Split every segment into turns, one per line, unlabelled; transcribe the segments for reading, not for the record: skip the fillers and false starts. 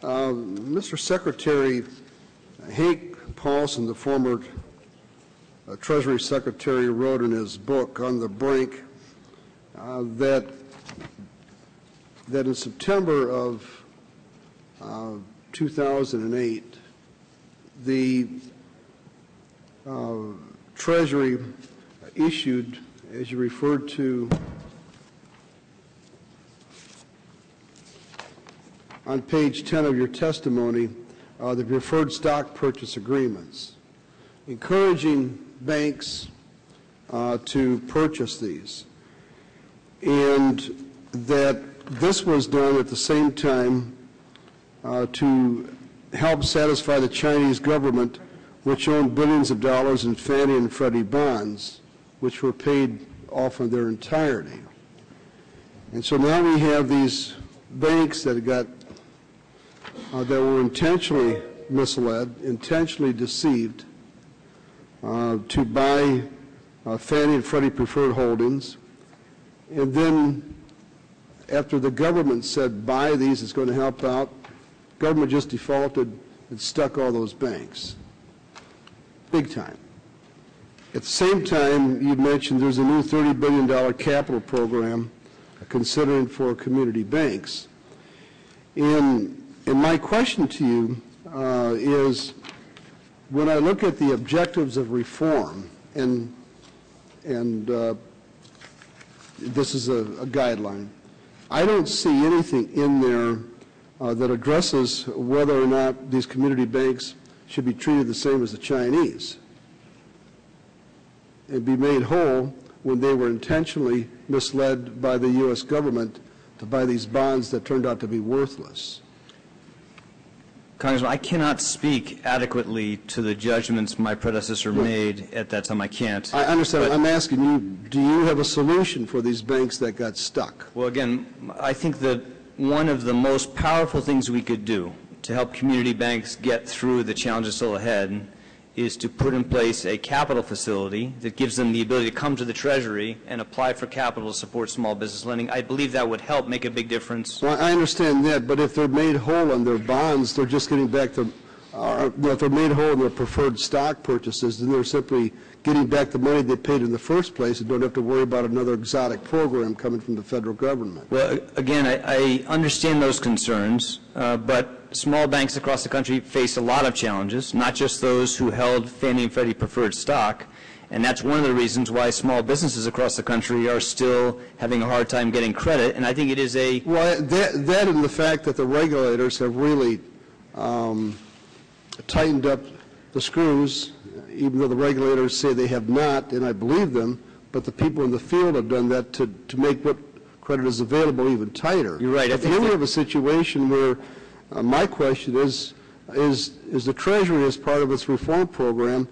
Mr. Secretary, Hank Paulson, the former Treasury Secretary, wrote in his book On the Brink that in September of 2008, the Treasury issued, as you referred to, on page 10 of your testimony, the preferred stock purchase agreements, encouraging banks to purchase these, and that this was done at the same time to help satisfy the Chinese government, which owned billions of dollars in Fannie and Freddie bonds, which were paid off in their entirety. And so now we have these banks that were intentionally misled, intentionally deceived to buy Fannie and Freddie preferred holdings, and then after the government said buy these, it's going to help out, government just defaulted and stuck all those banks. Big time. At the same time, you mentioned there's a new $30 billion capital program considering for community banks. And my question to you is, when I look at the objectives of reform, and this is a guideline, I don't see anything in there that addresses whether or not these community banks should be treated the same as the Chinese and be made whole when they were intentionally misled by the U.S. government to buy these bonds that turned out to be worthless.
Congressman, I cannot speak adequately to the judgments my predecessor made at that time. I can't.
I understand. I'm asking you, do you have a solution for these banks that got stuck?
Well, again, I think that one of the most powerful things we could do to help community banks get through the challenges still ahead is to put in place a capital facility that gives them the ability to come to the Treasury and apply for capital to support small business lending. I believe that would help make a big difference.
Well, I understand that, but if they're made whole on their bonds, they're just getting back to, if they're made whole on their preferred stock purchases, then they're simply getting back the money they paid in the first place and don't have to worry about another exotic program coming from the federal government.
Well, again, I understand those concerns, but small banks across the country face a lot of challenges, not just those who held Fannie and Freddie preferred stock, and that's one of the reasons why small businesses across the country are still having a hard time getting credit, and I think it is a...
Well, that and the fact that the regulators have really tightened up the screws, even though the regulators say they have not, and I believe them, but the people in the field have done that to make what credit is available even tighter.
You're right.
I think we have a situation where my question is the Treasury, as part of its reform program,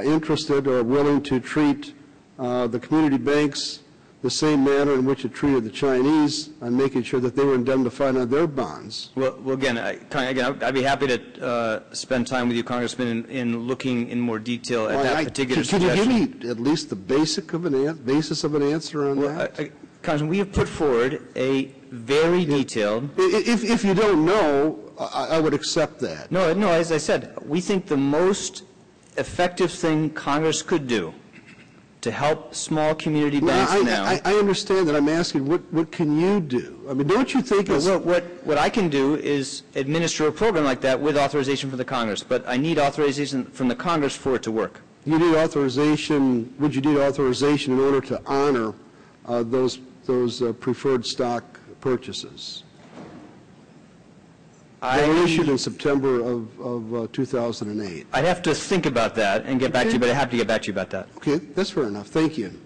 interested or willing to treat the community banks the same manner in which it treated the Chinese and making sure that they were indemnified on their bonds?
Well, again, I'd be happy to spend time with you, Congressman, in looking in more detail at that particular suggestion.
Can you give me at least the basis of an answer on that?
Congressman, we have put forward a very detailed...
If you don't know, I would accept that.
No, as I said, we think the most effective thing Congress could do to help small community banks
I understand that. I'm asking, what can you do? I mean, don't you think...
What I can do is administer a program like that with authorization from the Congress, but I need authorization from the Congress for it to work.
You need authorization. Would you need authorization in order to honor those preferred stock purchases? They were issued in September of 2008.
I'd have to think about that and get back to you, but I have to get back to you about that.
Okay, that's fair enough. Thank you.